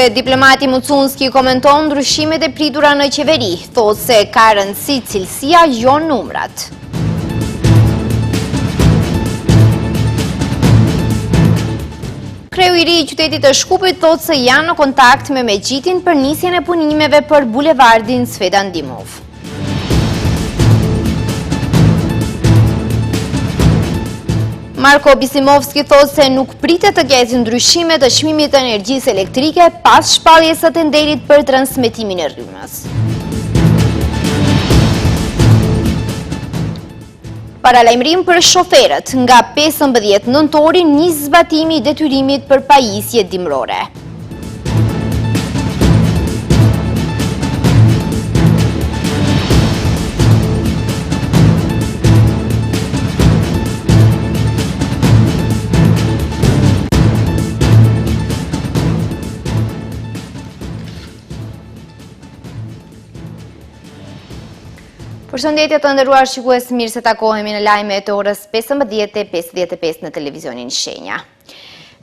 Kryet diplomati Mucunski komenton ndryshimet e pritura në qeveri, thotë se ka rëndësi cilësia jo numrat. Kreu i ri i qytetit të Shkupit thotë se janë në kontakt me Megjitin për nisjen e punimeve për bulevardin Cvetan Dimov. Marko Bisimovski thotë se nuk pritet të ketë ndryshime të çmimit të energjisë elektrike pas shpalljes së tenderit për transmetimin e rrymës. Paralajmërim për shoferët, nga 15 nëntori nis zbatimi i detyrimit për pajisje dimrore. Përshëndetje të nderuar shikues, mirë se takohemi në lajmet e orës 15:55 në televizionin Shenja.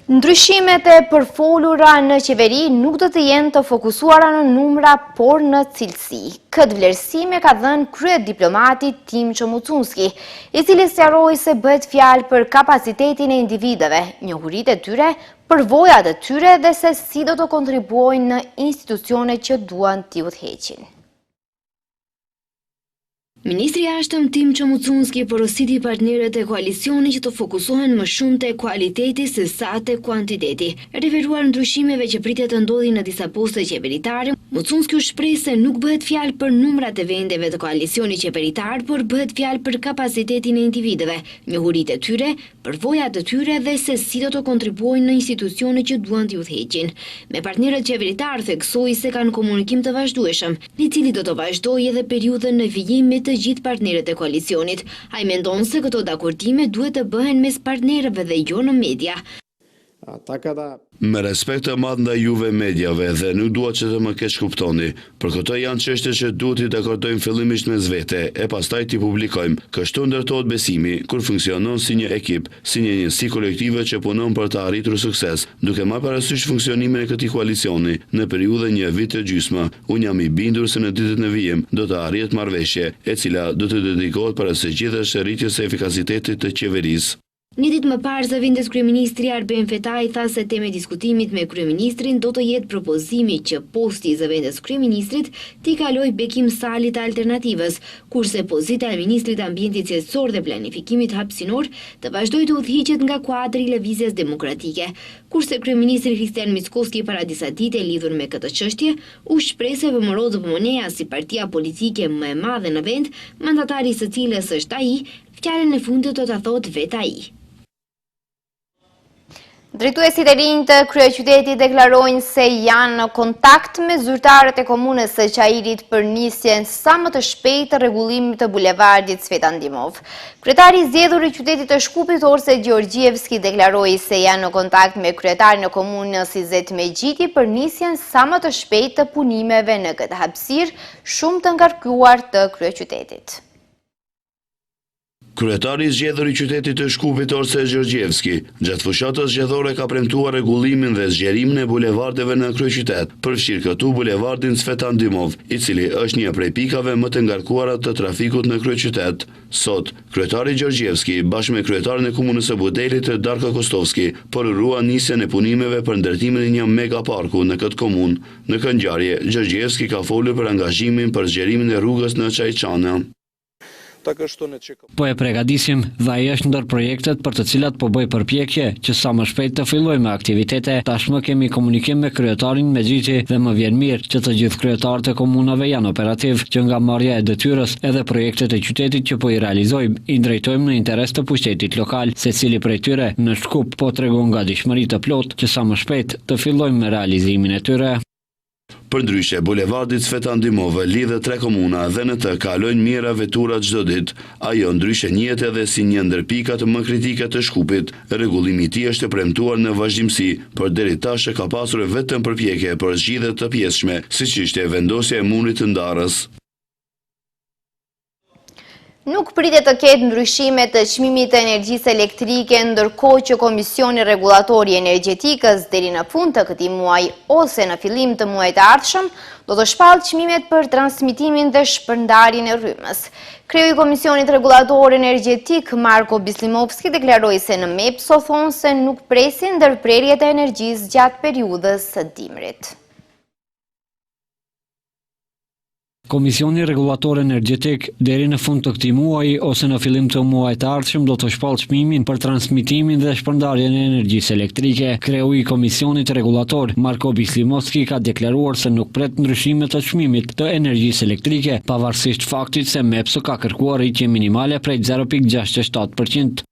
Ndryshimet e përfolura në qeveri nuk do të jenë të fokusuara në numra, por në cilësi. Këtë vlerësim e ka dhënë kryet diplomati Timço Mucunski, i cili sqaroi se bëhet fjalë për kapacitetin e individëve, njohuritë e tyre, përvojat e tyre dhe se si do të kontribuojnë në institucionet që duan t'i udhëheqin. Ministri i Jashtëm Timço Mucunski porositi partnerët e koalicionit që të fokusohen më shumë te kualiteti se sa te kuantiteti. Referuar ndryshimeve që pritet të ndodhin në disa poste qeveritare, Mucunski u shpreh se nuk bëhet fjalë për numrat e vendeve të koalicionit qeveritar, por bëhet fjalë për kapacitetin e individëve, njohuritë e tyre, përvojat e tyre dhe se si do të kontribuojnë në institucionet që duan t'i udhëheqin. Me partnerët qeveritar theksoi se kanë komunikim të vazhdueshëm, i cili do të vazhdojë edhe periudhën në vijim me të gjithë partnerët e koalicionit. Ai mendon se këto dakordime duhet të bëhen mes partnerëve dhe jo në media. Me respekt të madh ndaj juve mediave dhe nuk dua që të më keq kuptoni, për këto janë çështje që duhet t'i dakordojmë fillimisht mes vete e pastaj t'i publikojmë. Kështu ndërtohet besimi kur funksionon si një ekip, si një njësi kolektive që punon për të arritur sukses, duke marrë parasysh funksionimin e këtij koalicioni në periudhën një vit të gjysmë. Unë jam i bindur se në ditët në vijim do të arrihet marrëveshje, e cila do të dedikohet para së gjithësh rritjes së efikasitetit të qeverisë. Një ditë më parë, zëvendës kryeministri Arben Fetaj tha se tema e diskutimit me kryeministrin do të jetë propozimi që posti i zëvendës kryeministrit t'i kalojë Bekim Salit alternativës, kurse pozita e ministrit ambientit qendror dhe planifikimit hapësinor të vazhdojë të udhëhiqet nga kuadri i lëvizjes demokratike. Kurse kryeministri Kristian Mickoski para disa ditë lidhur me këtë çështje, u shpreh se VMRO-ja si partia politike më e madhe në vend, mandatari së cilës është ai, fjalën e fundit do ta thotë vetë ai. Drejtuesit e rinj të kryeqytetit deklarojnë se janë në kontakt me zyrtarët e komunës së Qairit për nisjen sa më të shpejtë të rregullimit të bulevardit Cvetan Dimov. Kryetari i zgjedhur i qytetit të Shkupit Orse Gjeorgjievski deklaroi se janë në kontakt me kryetarin e komunës Izet Megjiti për nisjen sa më të shpejtë të punimeve në këtë hapësirë shumë të ngarkuar të kryeqytetit. Kryetari i zgjedhur i qytetit të Shkupit Orse Gjeorgjievski, gjatë fushatës zgjedhore ka premtuar rregullimin dhe zgjerimin e bulevardeve në kryeqytet, përfshirë këtu bulevardin Cvetan Dimov, i cili është një prej pikave më të ngarkuara të trafikut në kryeqytet. Sot, kryetari Gjeorgjievski bashkë me kryetarin e komunës së Budelit Darko Kostovski përruan nisjen e punimeve për ndërtimin e një megaparku në këtë komunë. Në këtë ngjarje, Gjeorgjievski ka folur për angazhimin për zgjerimin e rrugës në Çajçana. Po e përgatisim dhe ai është ndër projektet për të cilat po bëj përpjekje që sa më shpejt të fillojmë me aktivitete. Tashmë kemi komunikim me kryetarin Megjiti dhe më vjen mirë që të gjithë kryetarët e komunave janë operativ, që nga marrja e detyrës edhe projektet e qytetit që po i realizojmë i drejtojmë në interes të pushtetit lokal, secili prej tyre në Shkup po tregon gatishmëri të plotë që sa më shpejt të fillojmë me realizimin e tyre. Përndryshe, bulevardit Cvetan Dimov lidhet 3 komuna dhe në të kalojnë mijëra vetura çdo ditë. Ajo ndryshe njihet edhe si një ndër pikat më kritike të Shkupit. Rregullimi i tij është premtuar në vazhdimsi, por deri tash ka pasur vetëm përpjekje për zgjidhje të pjesshme, siç ishte vendosja e murit të Ndarës. Nuk pritet të ketë ndryshime të çmimit të energjisë elektrike, ndërkohë që Komisioni Rregullator i Energjetikës deri në fund të këtij muaji ose në fillim të muajit të ardhshëm do të shpallë çmimet për transmitimin dhe shpërndarjen e rrymës. Kreu i Komisionit Rregullator Energjetik Marko Bislimovski deklaroi se në MEPSO thonë se nuk presin ndërprerjet e energjisë gjatë periudhës së dimrit. Komisioni Rregullator Energjetik deri në fund të këtij muaji ose në fillim të muajit të ardhshëm do të shpallë çmimin për transmitimin dhe shpërndarjen e energjisë elektrike. Kreu i Komisionit Rregullator Marko Bislimovski ka deklaruar se nuk pret ndryshime të çmimit të energjisë elektrike, pavarësisht faktit se MEPSO ka kërkuar rritje minimale prej 0.67%.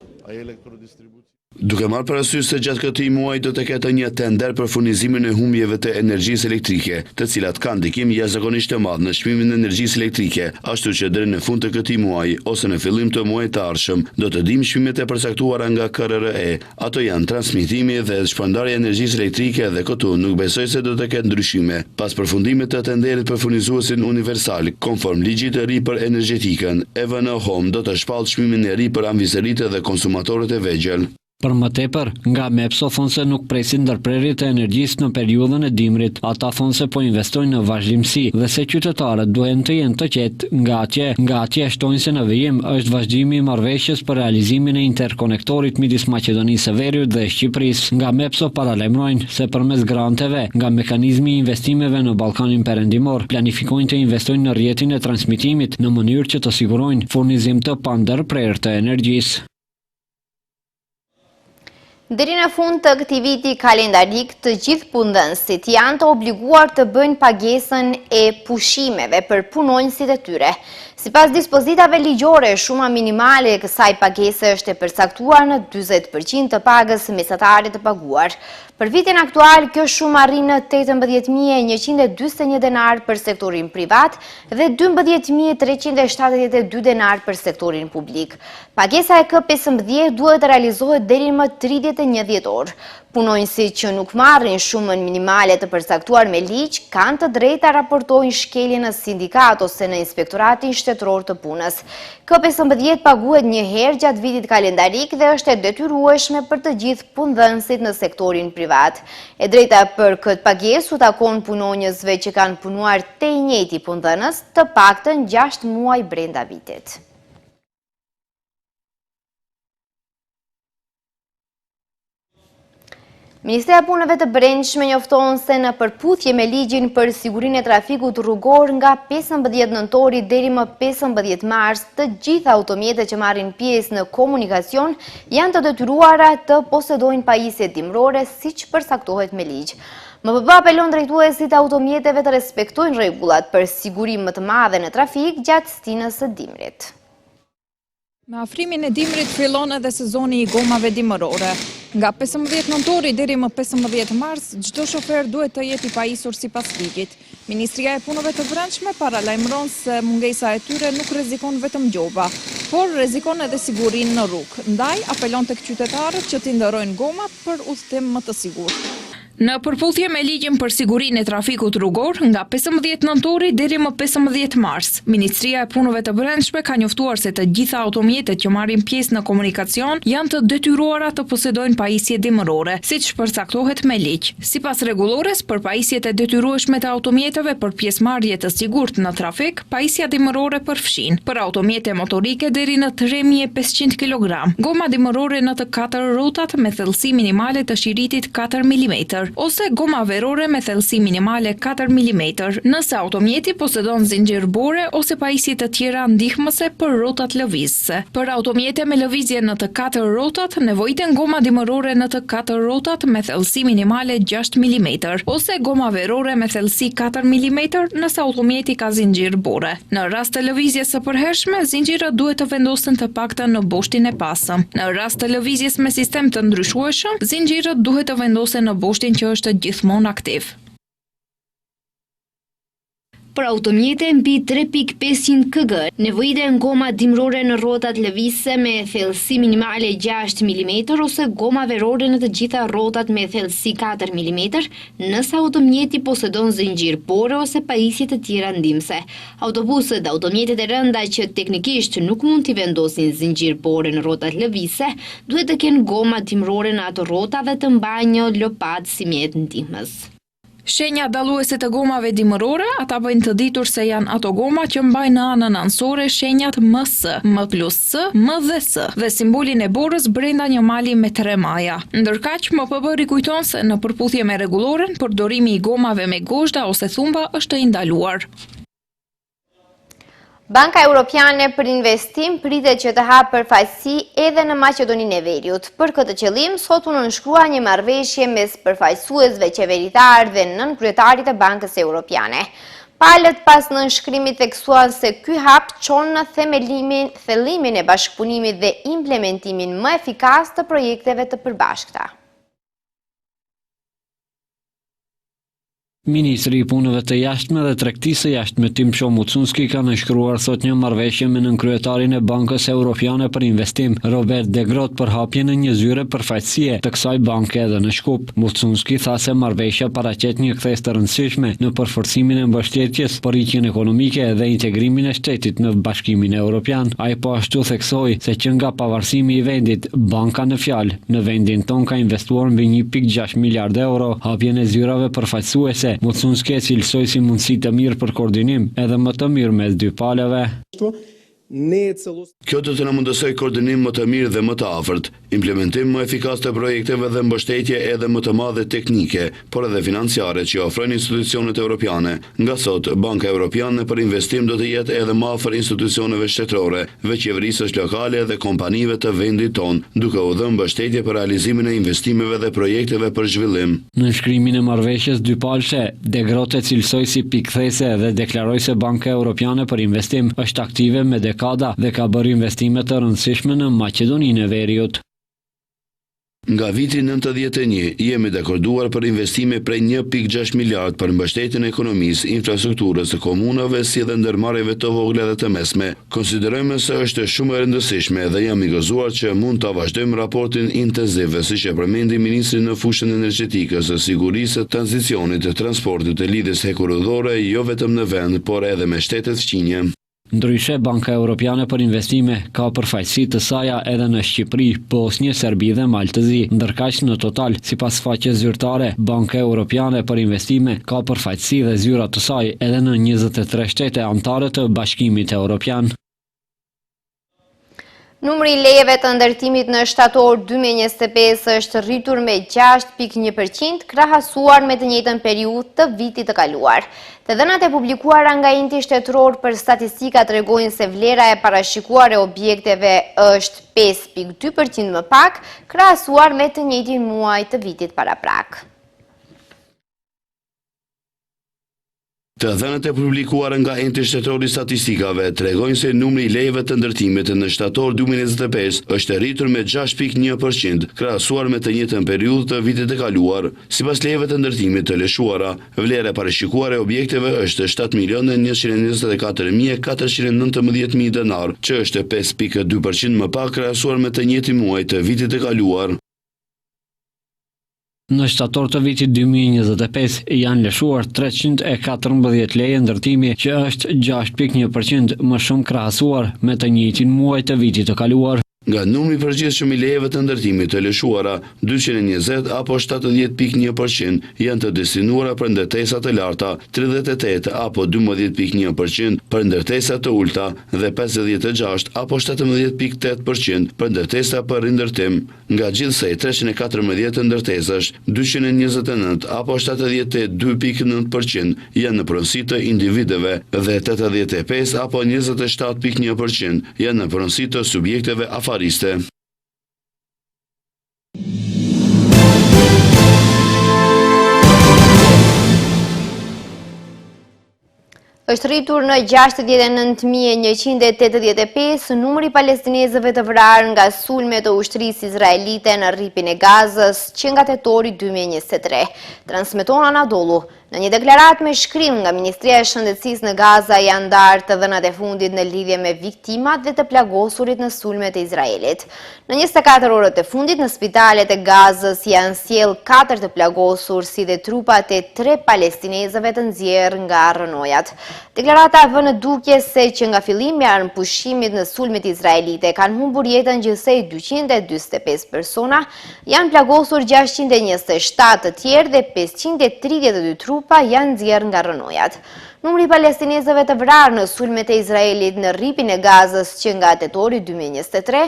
Duke marrë parasysh se gjatë këtij muaji do të ketë një tender për furnizimin e humbjeve të energjisë elektrike, të cilat kanë ndikim jashtëzakonisht të madh në çmimin e energjisë elektrike, ashtu që deri në fund të këtij muaji ose në fillim të muajit të ardhshëm do të dimë çmimet e përcaktuara nga KRRE. Ato janë transmetimi dhe shpërndarja e energjisë elektrike dhe këtu nuk besoj se do të ketë ndryshime. Pas përfundimit të tenderit për furnizuesin universal, konform ligjit të ri për energjetikën, EVN Home do të shpallë çmimin e ri për anvizëritë dhe konsumatorët e vegjël. Për më tepër, nga MEPSO thonë se nuk presin ndërprerjet e energjisë në periudhën e dimrit. Ata thonë se po investojnë në vazhdimsi dhe se qytetarët duhen të jenë të qetë nga atje shtojnë se në vijim është vazhdimi i marrëveshjes për realizimin e interkonektorit midis Maqedonisë së Veriut dhe Shqipërisë. Nga MEPSO paralajmërojnë se përmes granteve nga mekanizmi i investimeve në Ballkanin Perëndimor planifikojnë të investojnë në rrjetin e transmitimit në mënyrë që të sigurojnë furnizim të pandërprerë të energjisë. Deri në fund të këtij viti kalendarik, të gjithë punëdhënësit janë të obliguar të bëjnë pagesën e pushimeve për punonjësit e tyre. Sipas dispozitave ligjore, shuma minimale e kësaj pagese është e përcaktuar në 40% të pagës mesatare të paguar. Për vitin aktual, kjo shumë arrin në 18.141 denar për sektorin privat dhe 12.372 denar për sektorin publik. Pagesa e K15 duhet të realizohet deri më 31 dhjetor. Punonjësit që nuk marrin shumën minimale të përcaktuar me ligj kanë të drejtë ta raportojnë shkeljen në sindikat ose në Inspektoratin Shtetëror të Punës. K15 paguhet një herë gjatë vitit kalendarik dhe është e detyrueshme për të gjithë punëdhënësit në sektorin privat. E drejta për këtë pagesë u takon punonjësve që kanë punuar te i njëjti punëdhënës të paktën 6 muaj brenda vitit. Ministria e Punëve të Brendshme njofton se në përputhje me ligjin për sigurinë e trafikut rrugor nga 15 nëntori deri më 15 mars, të gjitha automjetet që marrin pjesë në komunikacion janë të detyruara të posedojnë pajisje dimrore siç përcaktohet me ligj. MPB apelon drejtuesit e automjeteve të respektojnë rregullat për siguri më të madhe në trafik gjatë stinës së dimrit. Me afrimin e dimrit fillon edhe sezoni i gomave dimërore. Nga 15 nëntori deri më 15 mars, çdo shofer duhet të jetë i pajisur sipas ligjit. Ministria e Punëve të Brendshme paralajmëron se mungesa e tyre nuk rrezikon vetëm gjoba, por rrezikon edhe sigurinë në rrugë. Ndaj apelon tek qytetarët që t'i ndërrojnë gomat për udhëtim më të sigurt. Në përputhje me ligjin për sigurinë e trafikut rrugor, nga 15 nëntori deri më 15 mars, Ministria e Punëve të Brendshme ka njoftuar se të gjitha automjetet që marrin pjesë në komunikacion janë të detyruara të posedojnë pajisje dimërore, siç përcaktohet me ligj. Sipas rregullores, për pajisjet e detyrueshme të automjeteve për pjesëmarrje të sigurt në trafik, pajisja dimërore përfshin për automjete motorike deri në 3500 kg, goma dimërore në të 4 rrotat me thellësi minimale të shiritit 4 mm. Ose goma verore me thellësi minimale 4 mm, nëse automjeti posedon zinxhir bore ose pajisje të tjera ndihmëse për rrotat lëvizëse. Për automjete me lëvizje në të 4 rrotat, nevojiten goma dimërore në të 4 rrotat me thellësi minimale 6 mm, ose goma verore me thellësi 4 mm nëse automjeti ka zinxhir bore. Në rast të lëvizjes së përhershme, zinxhirët duhet të vendosen të paktën në boshtin e pasëm. Në rast të lëvizjes me sistem të ndryshueshëm, zinxhirët duhet të vendosen në boshtin që është gjithmonë aktiv. Për automjete mbi 3.500 kg, nevojiten goma dimrore në rrotat lëvizëse me thellësi minimale 6 mm ose goma verore në të gjitha rrotat me thellësi 4 mm, nëse automjeti posedon zinxhir bore ose pajisje të tjera ndihmëse. Autobuset dhe automjetet e rënda që teknikisht nuk mund t'i vendosin zinxhir bore në rrotat lëvizëse, duhet të kenë goma dimrore në ato rrota dhe të mbajnë një lopat si mjet ndihmës. Shenja dalluese të gomave dimërore, ata bëjnë të ditur se janë ato goma që mbajnë në anën anësore shenjat MS, M+C, M dhe S dhe simbolin e borës brenda një mali me 3 maja. Ndërkaq, MPB rikujton se në përputhje me rregulloren, përdorimi i gomave me gozhda ose thumba është i ndaluar. Banka Europiane për Investim pritet që të hapë përfaqësi edhe në Maqedoninë e Veriut. Për këtë qëllim, sot u nënshkrua një marrëveshje mes përfaqësuesve qeveritar dhe nënkryetarit të Bankës Europiane. Palët pas nënshkrimit theksuan se ky hap çon në thellimin e bashkëpunimit dhe implementimin më efikas të projekteve të përbashkëta. Ministri i punëve të jashtme dhe tregtisë së jashtme Timço Mucunski ka nënshkruar sot një marrëveshje me nënkryetarin e Bankës Europiane për Investim, Robert De Groot, për hapjen e një zyre përfaqësie të kësaj banke edhe në Shkup. Mucunski tha se marrëveshja paraqet një kthes të rëndësishme në përforcimin e mbështetjes, përrritjen ekonomike dhe integrimin e shtetit në Bashkimin Evropian. Ai po ashtu theksoi se që nga pavarësimi i vendit, banka në fjalë në vendin ton ka investuar mbi 1.6 miliardë euro. Hapjen e zyrave përfaqësuese Mucunski e cilësoi si mundësi të mirë për koordinim edhe më të mirë mes dy palëve. Kjo do të na mundësoj koordinim më të mirë dhe më të afërt, implementim më efikas të projekteve dhe mbështetje edhe më të madhe teknike, por edhe financiare që ofrojnë institucionet europiane. Nga sot, Banka Europiane për Investim do të jetë edhe më afër institucioneve shtetërore, veçqeverisë lokale dhe kompanive të vendit ton, duke u dhënë mbështetje për realizimin e investimeve dhe projekteve për zhvillim. Në shkrimin e marrëveshjes dypalëshe, De Groot e cilësoi si pikthese dhe deklaroi se Banka Europiane për Investim është aktive me dekada dhe ka bërë investime të rëndësishme në Maqedoninë e Veriut. Nga viti 91 jemi dakorduar për investime prej 1.6 miliard për mbështetjen e ekonomisë, infrastrukturës së komunave si dhe ndërmarrjeve të vogla dhe të mesme. Konsiderojmë se është shumë e rëndësishme dhe jam i gëzuar që mund ta vazhdojmë raportin intenziv, siç e përmendi ministri në fushën energjetikës, së sigurisë, tranzicionit, të transportit, të lidhjes hekurudhore jo vetëm në vend, por edhe me shtetet fqinje. Ndryshe, Banka Europiane për Investime ka përfaqësi të saja edhe në Shqipëri, Bosnjë, Serbi dhe Maltëzi. Ndërkaq në total, sipas faqes zyrtare, Banka Europiane për Investime ka përfaqësi dhe zyra të saj edhe në 23 shtete anëtare të Bashkimit Evropian. Numri i lejeve të ndërtimit në shtator 2025 është rritur me 6.1%, krahasuar me të njëjtën periudhë të vitit të kaluar. Të dhënat e publikuara nga enti shtetëror për statistika tregojnë se vlera e parashikuar e objekteve është 5.2% më pak, krahasuar me të njëjtin muaj të vitit paraprak. Të dhënat e publikuara nga enti shtetëror i statistikave tregojnë se numri i lejeve të ndërtimit në shtator 2025 është rritur me 6.1%, krahasuar me të njëjtën periudhë të vitit të kaluar. Sipas lejeve të ndërtimit të lëshuara, vlera e parashikuar e objekteve është 7.124.419 denar, që është 5.2% më pak krahasuar me të njëjtin muaj të vitit të kaluar. Në shtator të vitit 2025 janë lëshuar 314 leje ndërtimi, që është 6.1% më shumë krahasuar me të njëjtin muaj të vitit të kaluar. Nga numri i përgjithshëm i lejeve të ndërtimit të lëshuara, 220 apo 70.1% janë të destinuara për ndërtesa të larta, 38 apo 12.1% për ndërtesa të ulta dhe 56 apo 17.8% për ndërtesa për rindërtim. Nga gjithsej 314 ndërtesash, 229 apo 72.9% janë në pronësi të individeve dhe 85 apo 27.1% janë në pronësi të subjekteve afariste. Është rritur në 69.185 numri palestinezëve të vrarë nga sulmet të ushtrisë izraelite në rripin e Gazës që nga tetori 2023. Transmeton Anadolu Në një deklarat me shkrim nga Ministria e Shëndetësisë në Gaza janë ndarë të dhënat e fundit në lidhje me viktimat dhe të plagosurit në sulmet e Izraelit. Në 24 orët e fundit në spitalet e Gazës janë sjell 4 të plagosur si dhe trupat e 3 palestinezëve të nxjerrë nga rënojat. Deklarata vën në dukje se që nga fillimi i pushimit në sulmet izraelite kanë humbur jetën gjithsej 245 persona, janë plagosur 627 të tjerë dhe 532 trupa janë nxjerrë nga rënojat. Numri i palestinezëve të vrarë në sulmet e Izraelit në rripin e Gazës që nga tetori 2023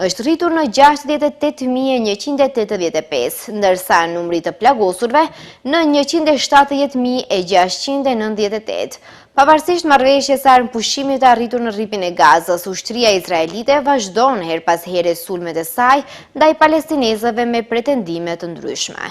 është rritur në 68.185, ndërsa numri të plagosurve në 170.698. Pavarësisht marrëveshjes së pushimit të arritur në rripin e Gazës, ushtria izraelite vazhdon her pas here sulmet e saj ndaj palestinezëve me pretendime të ndryshme.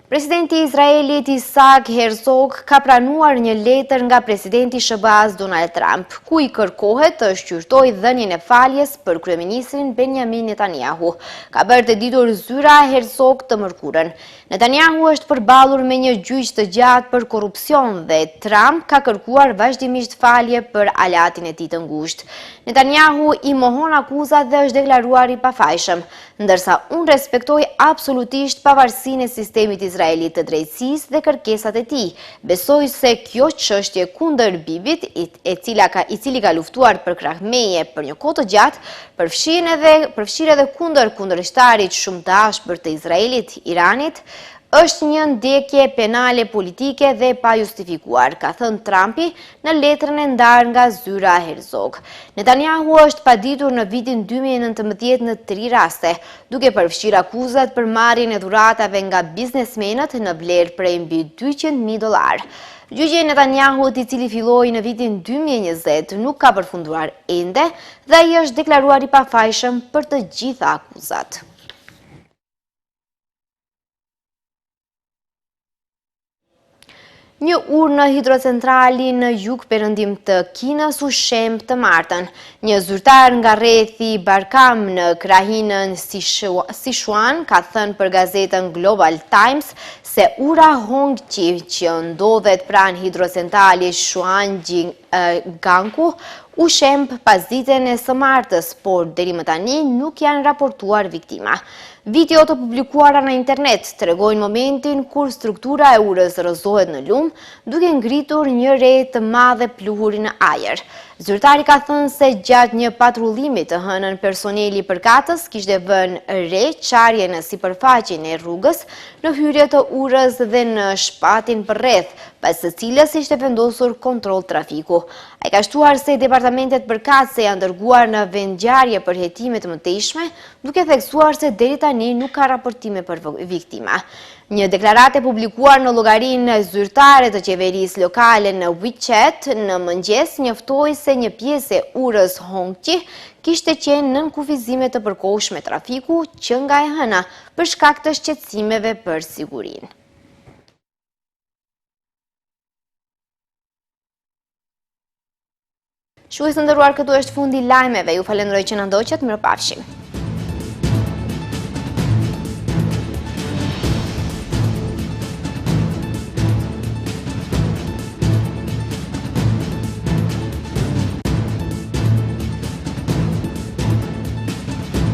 Presidenti i Izraelit Isaac Herzog ka pranuar një letër nga presidenti SBA-s Donald Trump, ku i kërkohet të shqyrtojë dhënien e faljes për kryeministrin Benjamin Netanyahu. Ka bërë të ditur zyra Herzog të mërkurën. Netanyahu është përballur me një gjyq të gjatë për korrupsion dhe Trump ka kërkuar vazhdimisht falje për alatin e tij të ngushtë. Netanyahu i mohon akuzat dhe është deklaruar i pafajshëm, ndërsa unë respektoj absolutisht pavarësinë e sistemit Izraelit të drejtësisë dhe kërkesat e tij. Besoj se kjo çështje kundër Bibit, i cili ka luftuar për krah meje për një kohë të gjatë, përfshirë edhe kundër kundërshtarit shumë të ashpër të Izraelit, Iranit, është një ndjekje penale politike dhe pa justifikuar, ka thënë Trumpi në letrën e ndarë nga zyra Herzog. Netanyahu është paditur në vitin 2019 në 3 raste, duke përfshirë akuzat për marrjen e dhuratave nga biznesmenët në vlerë prej mbi $200.000. Gjyqi i Netanyahut, i cili filloi në vitin 2020, nuk ka përfunduar ende dhe ai është deklaruar i pafajshëm për të gjitha akuzat. Një urë në hidrocentrali në jug-perëndim të Kinës u shemb të martën. Një zyrtar nga rrethi Barkam në krahinën Sichuan ka thënë për gazetën Global Times se ura Hongqi që ndodhet pranë hidrocentralit Shuangjinganku u shemb pas ditën e së martës, por deri më tani nuk janë raportuar viktima. Video të publikuara në internet tregojnë momentin kur struktura e urës rrëzohet në lum, duke ngritur një re të madhe pluhuri në ajër. Zyrtari ka thënë se gjatë një patrullimi të hënën personeli përkatës kishte vënë re qarje në sipërfaqen e rrugës, në hyrje të urës dhe në shpatin përreth, pas së cilës ishte vendosur kontroll trafiku. Ai ka shtuar se departamentet përkatëse janë dërguar në vendngjarje për hetime të mëtejshme, duke theksuar se deri tani nuk ka raportime për viktima. Një deklaratë e publikuar në llogarinë zyrtare të qeverisë lokale në WeChat në mëngjes njoftoi se një pjesë e urës Hongqi kishte qenë nën kufizime të përkohshme trafiku që nga e hëna për shkak të shqetësimeve për sigurinë. Shikues të nderuar, këtu është fundi lajmeve. Ju falenderoj që na ndoqët, mirëpafshim.